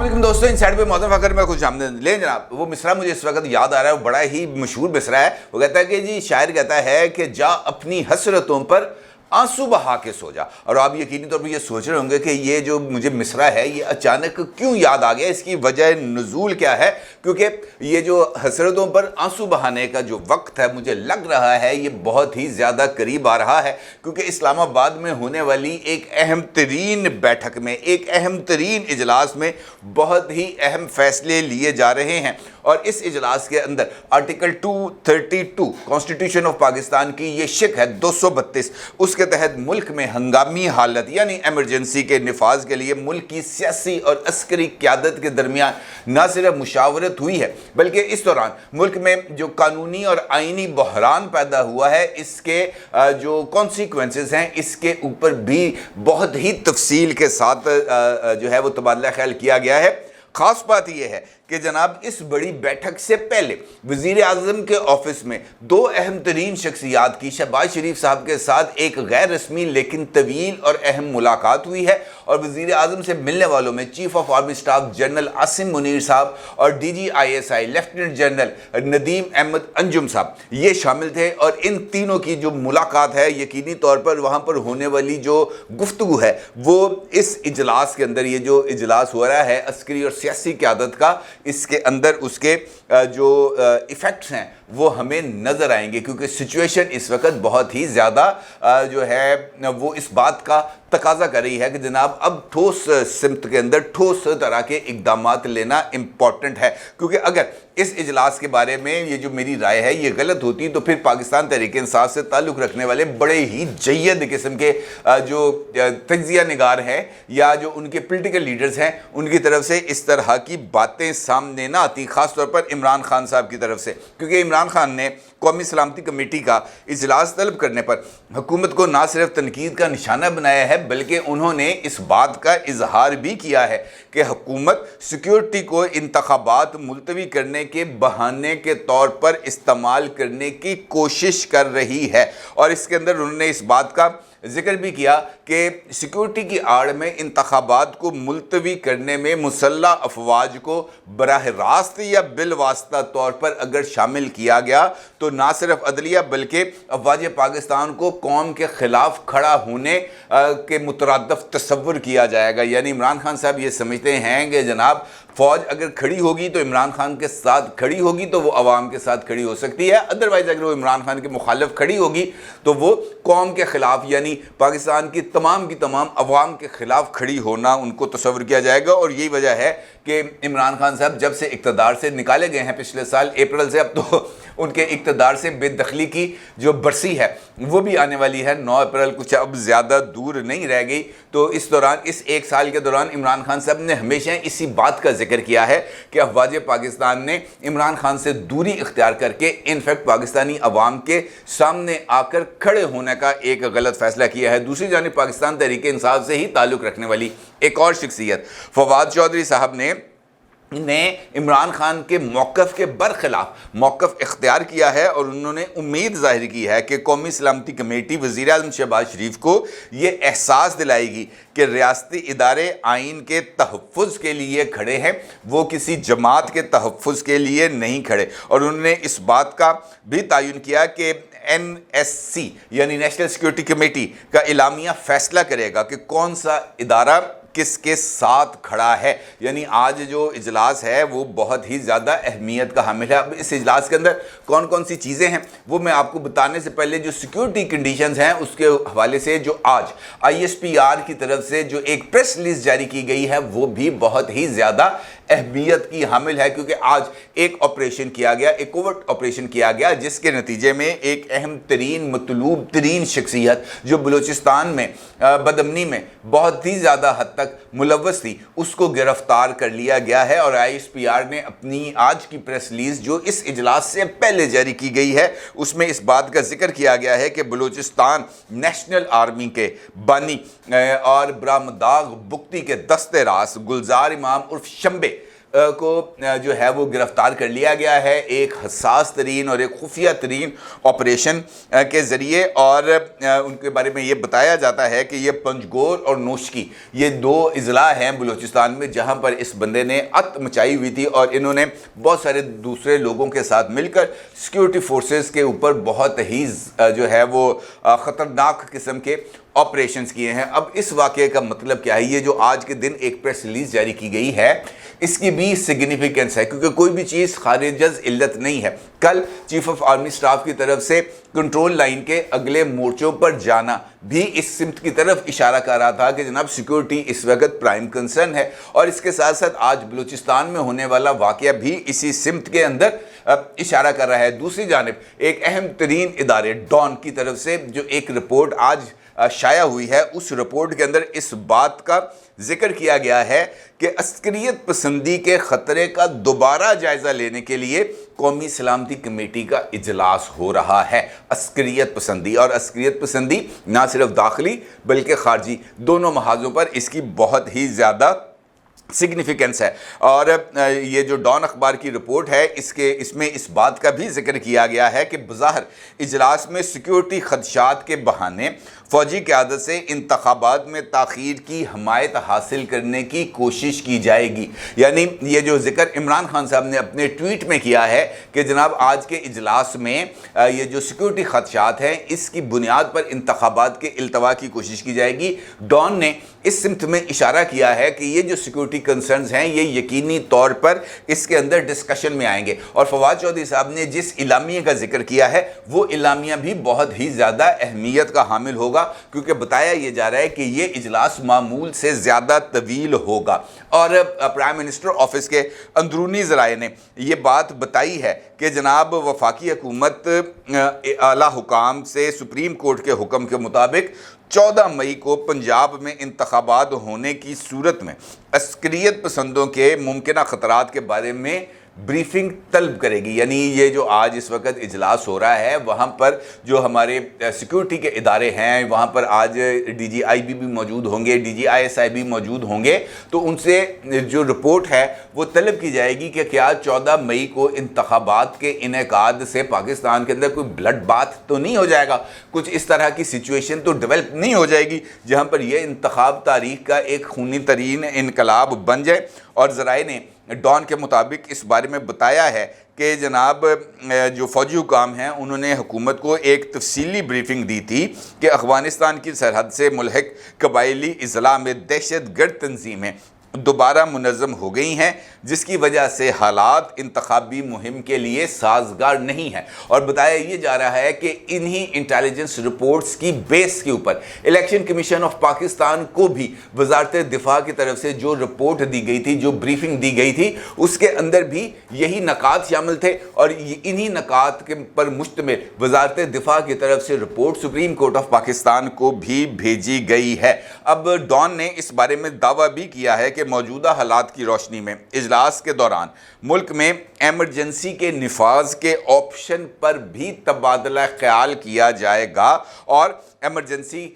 अस्सलाम दोस्तों, इन साइड पे मौजूद फकर में कुछ आमदन ले जनाब। वो मिसरा मुझे इस वक्त याद आ रहा है, वो बड़ा ही मशहूर मिसरा है। वो कहता है कि जी शायर कहता है कि जा अपनी हसरतों पर आंसू बहा के सो जा। और आप यकीनी तौर पर ये सोच रहे होंगे कि ये जो मुझे मिसरा है ये अचानक क्यों याद आ गया, इसकी वजह नुज़ूल क्या है। क्योंकि ये जो हसरतों पर आंसू बहाने का जो वक्त है मुझे लग रहा है ये बहुत ही ज़्यादा करीब आ रहा है। क्योंकि इस्लामाबाद में होने वाली एक अहम तरीन बैठक में, एक अहम तरीन इजलास में बहुत ही अहम फैसले लिए जा रहे हैं। और इस इजलास के अंदर आर्टिकल 232 कॉन्स्टिट्यूशन ऑफ पाकिस्तान की ये शिक है 232, उसके तहत मुल्क में हंगामी हालत यानी एमरजेंसी के निफाज के लिए मुल्क की सियासी और अस्करी क़यादत के दरमियान न सिर्फ मुशावरत हुई है बल्कि इस दौरान मुल्क में जो कानूनी और आइनी बहरान पैदा हुआ है इसके जो कॉन्सिक्वेंसेस हैं इसके ऊपर भी बहुत ही तफसील के साथ जो है वो तबादला ख्याल किया गया है। ख़ास बात यह है कि जनाब इस बड़ी बैठक से पहले वज़ीर आज़म के ऑफिस में दो अहम तरीन शख्सियात की शहबाज शरीफ साहब के साथ एक गैर रस्मी लेकिन तवील और अहम मुलाकात हुई है। और वज़ीर आज़म से मिलने वालों में chief of army staff general Asim Munir sahib और DGISI lieutenant general Nadeem Ahmed Anjum sahib ये शामिल थे। और इन तीनों की जो मुलाकात है यकीनी तौर पर वहाँ पर होने वाली जो गुफ्तगू है वो इस इजलास के अंदर, ये जो इजलास हो रहा है अस्करी और सियासी क़यादत का, इसके अंदर उसके जो इफ़ेक्ट्स हैं वो हमें नज़र आएंगे। क्योंकि सिचुएशन इस वक्त बहुत ही ज़्यादा जो है वो इस बात का तकाजा कर रही है कि जनाब अब ठोस सिमत के अंदर ठोस तरह के इक़दामात लेना इम्पॉर्टेंट है। क्योंकि अगर इस इजलास के बारे में ये जो मेरी राय है ये गलत होती तो फिर पाकिस्तान तहरीक इंसाफ से ताल्लुक़ रखने वाले बड़े ही जय्यद किस्म के जो तज्ज़िया निगार हैं या जो उनके पोलिटिकल लीडर्स हैं उनकी तरफ से इस तरह की बातें सामने ना आती, ख़ास तौर पर इमरान खान साहब की तरफ से। क्योंकि इमरान खान ने कौमी सलामती कमेटी का इजलास तलब करने पर हुकूमत को ना सिर्फ तनकीद का निशाना बनाया है बल्कि उन्होंने इस बात का इजहार भी किया है कि हुकूमत सिक्योरिटी को इंतखाबात मुलतवी करने के बहाने के तौर पर इस्तेमाल करने की कोशिश कर रही है। और इसके अंदर उन्होंने इस बात का जिक्र भी किया कि सिक्योरिटी की आड़ में इंतखाबात को मुलतवी करने में मुसल्लह अफवाज को बराह रास्त या बिलवास्ता तौर पर अगर शामिल किया गया तो ना सिर्फ अदलिया बल्कि अफवाज पाकिस्तान को कौम के ख़िलाफ़ खड़ा होने के मुतरद्दिफ तसव्वुर किया जाएगा। यानी इमरान खान साहब ये समझते हैं कि जनाब फ़ौज अगर खड़ी होगी तो इमरान खान के साथ खड़ी होगी तो वो अवाम के साथ खड़ी हो सकती है, अदरवाइज़ अगर वो इमरान खान के मुखालिफ खड़ी होगी तो वो कौम के ख़िलाफ़ यानी पाकिस्तान की तमाम अवाम के ख़िलाफ़ खड़ी होना उनको तस्वर किया जाएगा। और यही वजह है कि इमरान खान साहब जब से इक़्तिदार से निकाले गए हैं पिछले साल अप्रैल से, अब तो उनके इक़्तिदार से बेदखली की जो बरसी है वो भी आने वाली है 9 अप्रैल, कुछ अब ज़्यादा दूर नहीं रह गई। तो इस दौरान, इस एक साल के दौरान इमरान खान साहब ने हमेशा इसी बात का जिक्र किया है कि अफवाज पाकिस्तान ने इमरान खान से दूरी इख्तियार करके इनफैक्ट पाकिस्तानी अवाम के सामने आकर खड़े होने का एक गलत फ़ैसला किया है। दूसरी जानिब पाकिस्तान तहरीक इंसाफ से ही ताल्लुक़ रखने वाली एक और शख्सियत फवाद चौधरी साहब ने इमरान खान के मौक़िफ़ के बरखिलाफ़ मौक़िफ़ इख्तियार किया है। और उन्होंने उम्मीद ज़ाहिर की है कि कौमी सलामती कमेटी वज़ीर आज़म शहबाज शरीफ को ये एहसास दिलाएगी कि रियासती इदारे आइन के तहफ़्फ़ुज़ के लिए खड़े हैं, वो किसी जमात के तहफ़्फ़ुज़ के लिए नहीं खड़े। और उन्होंने इस बात का भी तयन किया कि NSC यानी नेशनल सिक्योरिटी कमेटी का इलामिया फ़ैसला करेगा कि कौन सा इदारा किसके साथ खड़ा है। यानी आज जो इजलास है वो बहुत ही ज़्यादा अहमियत का हामिल है। अब इस इजलास के अंदर कौन कौन सी चीज़ें हैं वो मैं आपको बताने से पहले जो सिक्योरिटी कंडीशंस हैं उसके हवाले से जो आज ISPR की तरफ से जो एक प्रेस रिलीज़ जारी की गई है वो भी बहुत ही ज़्यादा अहमियत की हामिल है। क्योंकि आज एक ऑपरेशन किया गया, एक कोवर्ट ऑपरेशन किया गया जिसके नतीजे में एक अहम तरीन मतलूब तरीन शख्सियत जो बलूचिस्तान में बदअमनी में बहुत ही ज़्यादा हद तक मुलव्वस थी उसको गिरफ्तार कर लिया गया है। और ISPR ने अपनी आज की प्रेस रिलीज़ जो इस इजलास से पहले जारी की गई है उसमें इस बात का जिक्र किया गया है कि बलूचिस्तान नेशनल आर्मी के बानी और बरामदाग बुख्ती के दस्ते रास गुलजार इमाम उर्फ शंबे کو جو ہے وہ گرفتار کر لیا گیا ہے ایک حساس ترین اور ایک خفیہ ترین آپریشن کے ذریعے، اور ان کے بارے میں یہ بتایا جاتا ہے کہ یہ پنجگور اور نوشکی یہ 2 اضلاع ہیں بلوچستان میں جہاں پر اس بندے نے ات مچائی ہوئی تھی، اور انہوں نے بہت سارے دوسرے لوگوں کے ساتھ مل کر سیکیورٹی فورسز کے اوپر بہت ہی جو ہے وہ خطرناک قسم کے آپریشنز کیے ہیں۔ اب اس واقعے کا مطلب کیا ہے؟ یہ جو آج کے دن ایک پریس ریلیز جاری کی گئی ہے اس کی بھی سگنیفیکنس ہے، کیونکہ کوئی بھی چیز خارج از علت نہیں ہے۔ کل چیف آف آرمی سٹاف کی طرف سے کنٹرول لائن کے اگلے مورچوں پر جانا بھی اس سمت کی طرف اشارہ کر رہا تھا کہ جناب سیکیورٹی اس وقت پرائم کنسرن ہے، اور اس کے ساتھ ساتھ آج بلوچستان میں ہونے والا واقعہ بھی اسی سمت کے اندر اشارہ کر رہا ہے۔ دوسری جانب ایک اہم ترین ادارے ڈان کی طرف سے جو ایک رپورٹ آج شائع ہوئی ہے، اس رپورٹ کے اندر اس بات کا ذکر کیا گیا ہے کہ عسکریت پسندی کے خطرے کا دوبارہ جائزہ لینے کے لیے قومی سلامتی کمیٹی کا اجلاس ہو رہا ہے۔ عسکریت پسندی، اور عسکریت پسندی نہ صرف داخلی بلکہ خارجی دونوں محاذوں پر اس کی بہت ہی زیادہ سگنیفیکنس ہے، اور یہ جو ڈان اخبار کی رپورٹ ہے اس میں اس بات کا بھی ذکر کیا گیا ہے کہ بظاہر اجلاس میں سیکیورٹی خدشات کے بہانے فوجی قیادت سے انتخابات میں تاخیر کی حمایت حاصل کرنے کی کوشش کی جائے گی۔ یعنی یہ جو ذکر عمران خان صاحب نے اپنے ٹویٹ میں کیا ہے کہ جناب آج کے اجلاس میں یہ جو سیکیورٹی خدشات ہیں اس کی بنیاد پر انتخابات کے التوا کی کوشش کی جائے گی۔ ڈان نے اس سمت میں اشارہ کیا ہے کہ یہ جو سیکیورٹی کنسرنز ہیں یہ یقینی طور پر اس کے اندر ڈسکشن میں آئیں گے، اور فواد چودھری صاحب نے جس اعلامیے کا ذکر کیا ہے وہ اعلامیہ بھی بہت ہی زیادہ اہمیت کا حامل ہوگا، کیونکہ بتایا یہ جا رہا ہے کہ یہ اجلاس معمول سے زیادہ طویل ہوگا۔ اور پرائم منسٹر آفس کے اندرونی ذرائع نے یہ بات بتائی ہے کہ جناب وفاقی حکومت اعلیٰ حکام سے سپریم کورٹ کے حکم کے مطابق 14 مئی کو پنجاب میں انتخابات ہونے کی صورت میں عسکریت پسندوں کے ممکنہ خطرات کے بارے میں بریفنگ طلب کرے گی۔ یعنی یہ جو آج اس وقت اجلاس ہو رہا ہے وہاں پر جو ہمارے سیکیورٹی کے ادارے ہیں وہاں پر آج ڈی جی آئی بی بھی موجود ہوں گے، D G I S I بھی موجود ہوں گے، تو ان سے جو رپورٹ ہے وہ طلب کی جائے گی کہ کیا 14 مئی کو انتخابات کے انعقاد سے پاکستان کے اندر کوئی بلڈ باتھ تو نہیں ہو جائے گا، کچھ اس طرح کی سچویشن تو ڈیولپ نہیں ہو جائے گی جہاں پر یہ انتخاب تاریخ کا ایک خونی ترین انقلاب بن جائے۔ اور ذرائع نے ڈان کے مطابق اس بارے میں بتایا ہے کہ جناب جو فوجی حکام ہیں انہوں نے حکومت کو ایک تفصیلی بریفنگ دی تھی کہ افغانستان کی سرحد سے ملحق قبائلی اضلاع میں دہشت گرد تنظیمیں دوبارہ منظم ہو گئی ہیں، جس کی وجہ سے حالات انتخابی مہم کے لیے سازگار نہیں ہیں۔ اور بتایا یہ جا رہا ہے کہ انہی انٹیلیجنس رپورٹس کی بیس کے اوپر الیکشن کمیشن آف پاکستان کو بھی وزارت دفاع کی طرف سے جو رپورٹ دی گئی تھی، جو بریفنگ دی گئی تھی، اس کے اندر بھی یہی نکات شامل تھے، اور انہی نکات کے پر مشتمل وزارت دفاع کی طرف سے report supreme court of Pakistan کو بھی بھیجی گئی ہے۔ اب ڈان نے اس بارے میں دعویٰ بھی کیا ہے کہ موجودہ حالات کی روشنی میں اجلاس کے دوران ملک میں ایمرجنسی کے نفاذ کے آپشن پر بھی تبادلہ خیال کیا جائے گا، اور ایمرجنسی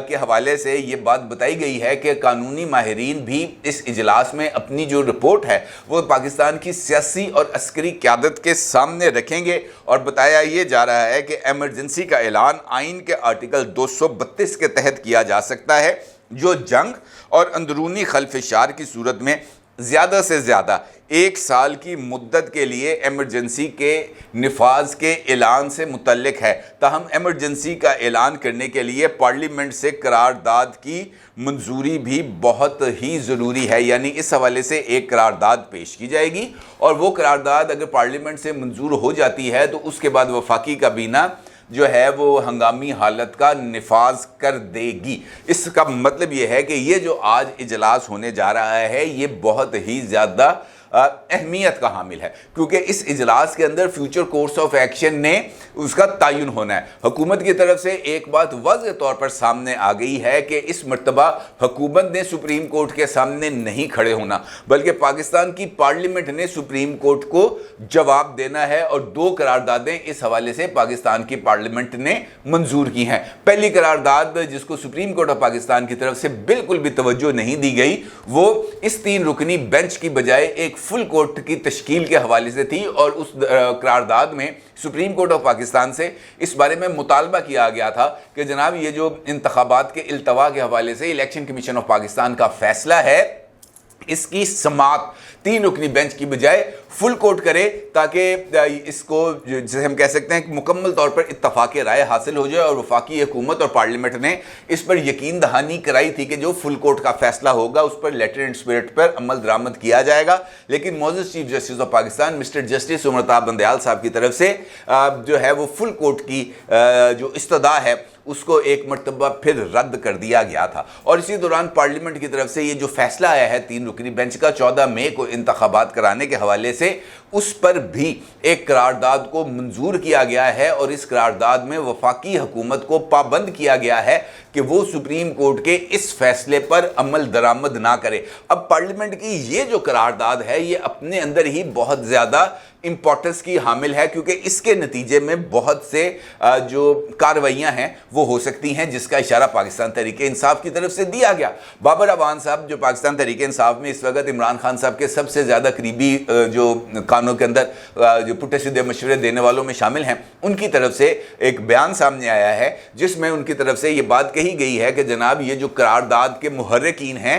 کے حوالے سے یہ بات بتائی گئی ہے کہ قانونی ماہرین بھی اس اجلاس میں اپنی جو رپورٹ ہے وہ پاکستان کی سیاسی اور عسکری قیادت کے سامنے رکھیں گے۔ اور بتایا یہ جا رہا ہے کہ ایمرجنسی کا اعلان آئین کے آرٹیکل 232 کے تحت کیا جا سکتا ہے، جو جنگ اور اندرونی خلفشار کی صورت میں زیادہ سے زیادہ 1 سال کی مدت کے لیے ایمرجنسی کے نفاذ کے اعلان سے متعلق ہے۔ تاہم ایمرجنسی کا اعلان کرنے کے لیے پارلیمنٹ سے قرارداد کی منظوری بھی بہت ہی ضروری ہے، یعنی اس حوالے سے ایک قرارداد پیش کی جائے گی، اور وہ قرارداد اگر پارلیمنٹ سے منظور ہو جاتی ہے تو اس کے بعد وفاقی کابینہ جو ہے وہ ہنگامی حالت کا نفاذ کر دے گی۔ اس کا مطلب یہ ہے کہ یہ جو آج اجلاس ہونے جا رہا ہے یہ بہت ہی زیادہ اہمیت کا حامل ہے، کیونکہ اس اجلاس کے اندر فیوچر کورس آف ایکشن نے اس کا تعین ہونا ہے۔ حکومت کی طرف سے ایک بات واضح طور پر سامنے آ گئی ہے کہ اس مرتبہ حکومت نے سپریم کورٹ کے سامنے نہیں کھڑے ہونا، بلکہ پاکستان کی پارلیمنٹ نے سپریم کورٹ کو جواب دینا ہے، اور 2 قراردادیں اس حوالے سے پاکستان کی پارلیمنٹ نے منظور کی ہیں۔ پہلی قرارداد جس کو سپریم کورٹ آف پاکستان کی طرف سے بالکل بھی توجہ نہیں دی گئی، وہ اس 3 رکنی بینچ کی بجائے ایک फुल कोर्ट की तश्कील के हवाले से थी और उस करारदाद में सुप्रीम कोर्ट ऑफ पाकिस्तान से इस बारे में मुतालबा किया गया था कि जनाब ये जो इंतखाबात के इल्तवा के हवाले से इलेक्शन कमीशन ऑफ पाकिस्तान का फैसला है, इसकी समाअत 3 रुकनी बेंच की बजाय फुल कोर्ट करे, ताकि इसको जिसे हम कह सकते हैं कि मुकम्मल तौर पर इत्तफाक राय हासिल हो जाए। और वफाकी हुकूमत और पार्लियामेंट ने इस पर यकीन दहानी कराई थी कि जो फुल कोर्ट का फैसला होगा उस पर लेटर एंड स्पिरिट पर अमल दरामद किया जाएगा। लेकिन मौजूद chief justice of Pakistan mister justice Umar Ata Bandial साहब की तरफ से जो है वो फुल कोर्ट की जो इस्तदा है उसको एक मरतबा फिर रद्द कर दिया गया था। और इसी दौरान पार्लियामेंट की तरफ से ये जो फैसला आया है 3 रुकनी बेंच का 14 मई को इंतखाबात कराने के हवाले से, उस पर भी एक करारदाद को मंजूर किया गया है और इस करारदाद में वफाकी हुकूमत को पाबंद किया गया है कि वो सुप्रीम कोर्ट के इस फैसले पर अमल दरामद ना करे। अब पार्लियामेंट की ये जो करारदाद है ये अपने अंदर ही बहुत ज़्यादा इंपॉर्टेंस की हामिल है, क्योंकि इसके नतीजे में बहुत से जो कार्रवाइयाँ हैं वो हो सकती हैं, जिसका इशारा पाकिस्तान तहरीके इंसाफ की तरफ से दिया गया। बाबर अवान साहब जो पाकिस्तान तहरीके इंसाफ में इस वक्त इमरान खान साहब के सबसे ज़्यादा करीबी जो कानों के अंदर जो पुट्टे सीधे मशवरे देने वालों में शामिल हैं, उनकी तरफ से एक बयान सामने आया है जिसमें उनकी तरफ से ये बात कही गई है कि जनाब ये जो करारदाद के मुहर्रिकीन हैं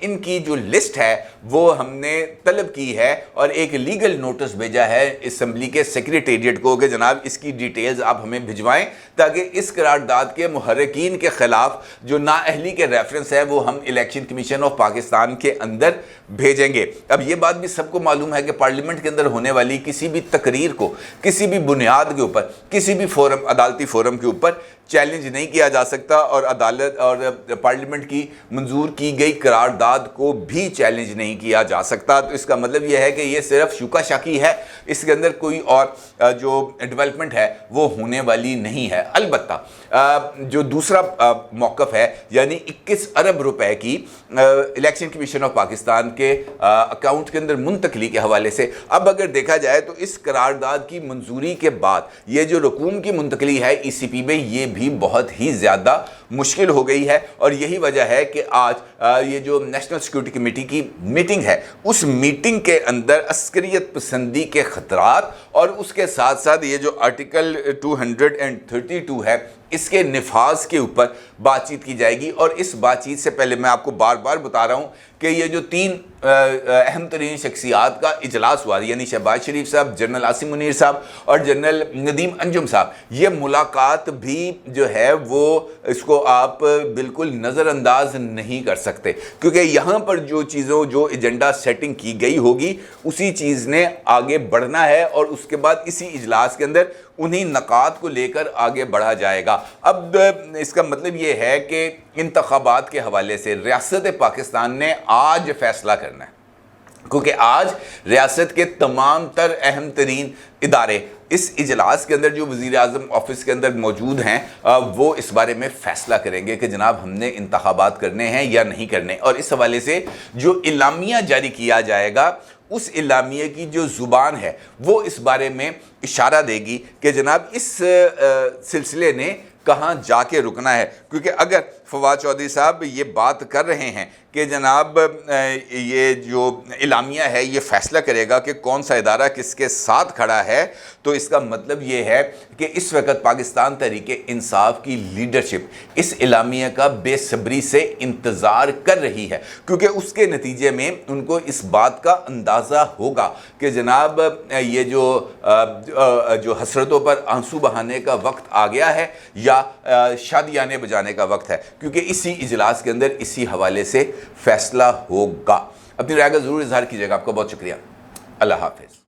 इनकी जो लिस्ट है वो हमने तलब की है और एक लीगल नोटिस भेजा है असम्बली के सेक्रेटेरिएट को कि जनाब इसकी डिटेल्स आप हमें भिजवाएं, ताकि इस करारदाद के मुहर्रिकीन के खिलाफ जो नाअहली के रेफरेंस है वो हम इलेक्शन कमीशन ऑफ पाकिस्तान के अंदर भेजेंगे। अब ये बात भी सबको मालूम है कि पार्लियामेंट के अंदर होने वाली किसी भी तकरीर को किसी भी बुनियाद के ऊपर, किसी भी फोरम, अदालती फोरम के ऊपर चैलेंज नहीं किया जा सकता और अदालत और पार्लियामेंट की मंजूर की गई करारदाद को भी चैलेंज नहीं किया जा सकता। तो इसका मतलब यह है कि ये सिर्फ शुका शाकी है, इसके अंदर कोई और जो डेवलपमेंट है वो होने वाली नहीं है। अलबत्ता जो दूसरा मौक़िफ़ है यानी 21 अरब रुपए की इलेक्शन कमीशन ऑफ पाकिस्तान के अकाउंट के अंदर मुंतकली के हवाले से, अब अगर देखा जाए तो इस करारदाद की मंजूरी के बाद ये जो रकूम की मुंतकली है ECP में ये भी बहुत ही ज़्यादा मुश्किल हो गई है। और यही वजह है कि आज ये जो नेशनल सिक्योरिटी कमेटी की मीटिंग है उस मीटिंग के अंदर अस्करियत पसंदी के ख़तरात और उसके साथ साथ ये जो आर्टिकल 232 है इसके निफाज के ऊपर बातचीत की जाएगी। और इस बातचीत से पहले मैं आपको बार बार बता रहा हूँ कि ये जो 3 अहम तरीन शख्सियात का इजलास हुआ यानी शहबाज शरीफ साहब, जनरल आसिम मुनीर साहब और जनरल नदीम अंजुम साहब, ये मुलाकात भी जो है वो इसको आप बिल्कुल नज़रअंदाज नहीं कर सकते, क्योंकि यहाँ पर जो एजेंडा सेटिंग की गई होगी उसी चीज़ ने आगे बढ़ना है और उसके बाद इसी इजलास के अंदर उन्हीं नकात को लेकर आगे बढ़ा जाएगा। अब इसका मतलब ये है कि इंतखाबात के हवाले से रियासत पाकिस्तान ने आज फैसला करना है, क्योंकि आज रियासत के तमाम तर अहम तरीन इदारे इस इजलास के अंदर जो वज़ीर आज़म ऑफिस के अंदर मौजूद हैं वो इस बारे में फ़ैसला करेंगे कि जनाब हमने इंतखाबात करने हैं या नहीं करने। और इस हवाले से जो इलामिया जारी किया जाएगा उस इलामिया की जो ज़ुबान है वो इस बारे में इशारा देगी कि जनाब इस सिलसिले ने कहाँ जाके रुकना है। क्योंकि अगर फवाद चौधरी साहब ये बात कर रहे हैं कि जनाब ये जो इलामिया है ये फ़ैसला करेगा कि कौन सा इदारा किसके साथ खड़ा है, तो इसका मतलब ये है कि इस वक्त पाकिस्तान तहरीके इंसाफ की लीडरशिप इस इलामिया का बेसब्री से इंतज़ार कर रही है, क्योंकि उसके नतीजे में उनको इस बात का अंदाज़ा होगा कि जनाब ये जो हसरतों पर आंसू बहाने का वक्त आ गया है या शादियाने बजाने का वक्त है, क्योंकि इसी इजलास के अंदर इसी हवाले से फैसला होगा। अपनी राय का ज़रूर इजहार कीजिएगा। आपका बहुत शुक्रिया। अल्लाह हाफ़िज़।